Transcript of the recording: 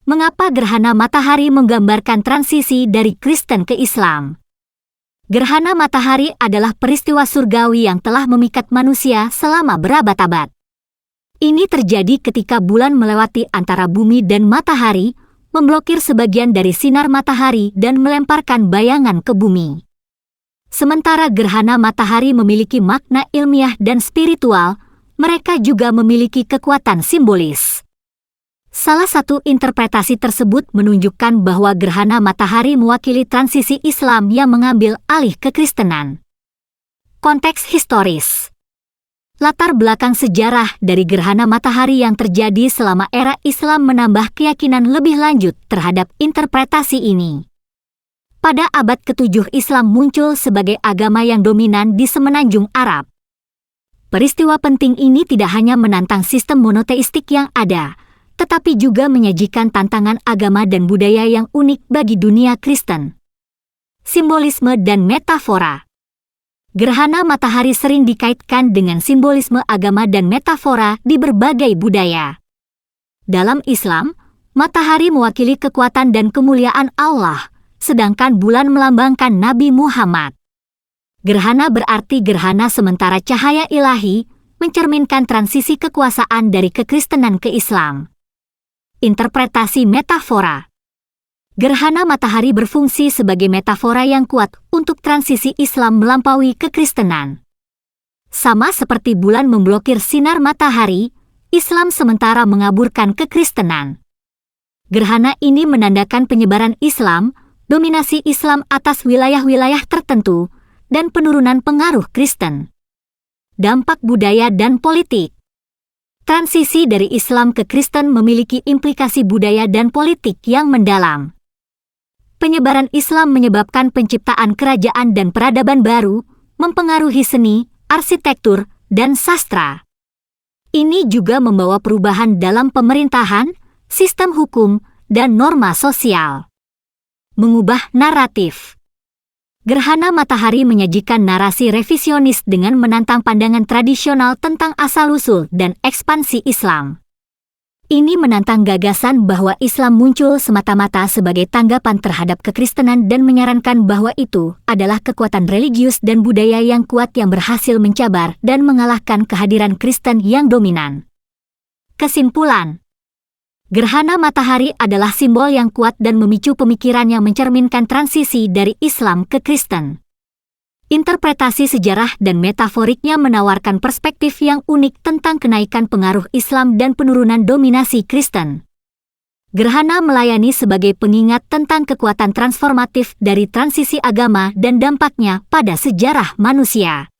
Mengapa gerhana matahari menggambarkan transisi dari Kristen ke Islam? Gerhana matahari adalah peristiwa surgawi yang telah memikat manusia selama berabad-abad. Ini terjadi ketika bulan melewati antara bumi dan matahari, memblokir sebagian dari sinar matahari dan melemparkan bayangan ke bumi. Sementara gerhana matahari memiliki makna ilmiah dan spiritual, mereka juga memiliki kekuatan simbolis. Salah satu interpretasi tersebut menunjukkan bahwa gerhana matahari mewakili transisi Islam yang mengambil alih kekristenan. Konteks historis. Latar belakang sejarah dari gerhana matahari yang terjadi selama era Islam menambah keyakinan lebih lanjut terhadap interpretasi ini. Pada abad ke-7 Islam muncul sebagai agama yang dominan di semenanjung Arab. Peristiwa penting ini tidak hanya menantang sistem monoteistik yang ada, tetapi juga menyajikan tantangan agama dan budaya yang unik bagi dunia Kristen. Simbolisme dan metafora. Gerhana matahari sering dikaitkan dengan simbolisme agama dan metafora di berbagai budaya. Dalam Islam, matahari mewakili kekuatan dan kemuliaan Allah, sedangkan bulan melambangkan Nabi Muhammad. Gerhana berarti gerhana sementara cahaya ilahi, mencerminkan transisi kekuasaan dari kekristenan ke Islam. Interpretasi metafora. Gerhana matahari berfungsi sebagai metafora yang kuat untuk transisi Islam melampaui kekristenan. Sama seperti bulan memblokir sinar matahari, Islam sementara mengaburkan kekristenan. Gerhana ini menandakan penyebaran Islam, dominasi Islam atas wilayah-wilayah tertentu, dan penurunan pengaruh Kristen. Dampak budaya dan politik. Transisi dari Islam ke Kristen memiliki implikasi budaya dan politik yang mendalam. Penyebaran Islam menyebabkan penciptaan kerajaan dan peradaban baru, mempengaruhi seni, arsitektur, dan sastra. Ini juga membawa perubahan dalam pemerintahan, sistem hukum, dan norma sosial. Mengubah naratif. Gerhana matahari menyajikan narasi revisionis dengan menantang pandangan tradisional tentang asal-usul dan ekspansi Islam. Ini menantang gagasan bahwa Islam muncul semata-mata sebagai tanggapan terhadap kekristenan dan menyarankan bahwa itu adalah kekuatan religius dan budaya yang kuat yang berhasil mencabar dan mengalahkan kehadiran Kristen yang dominan. Kesimpulan. Gerhana matahari adalah simbol yang kuat dan memicu pemikiran yang mencerminkan transisi dari Islam ke Kristen. Interpretasi sejarah dan metaforiknya menawarkan perspektif yang unik tentang kenaikan pengaruh Islam dan penurunan dominasi Kristen. Gerhana melayani sebagai pengingat tentang kekuatan transformatif dari transisi agama dan dampaknya pada sejarah manusia.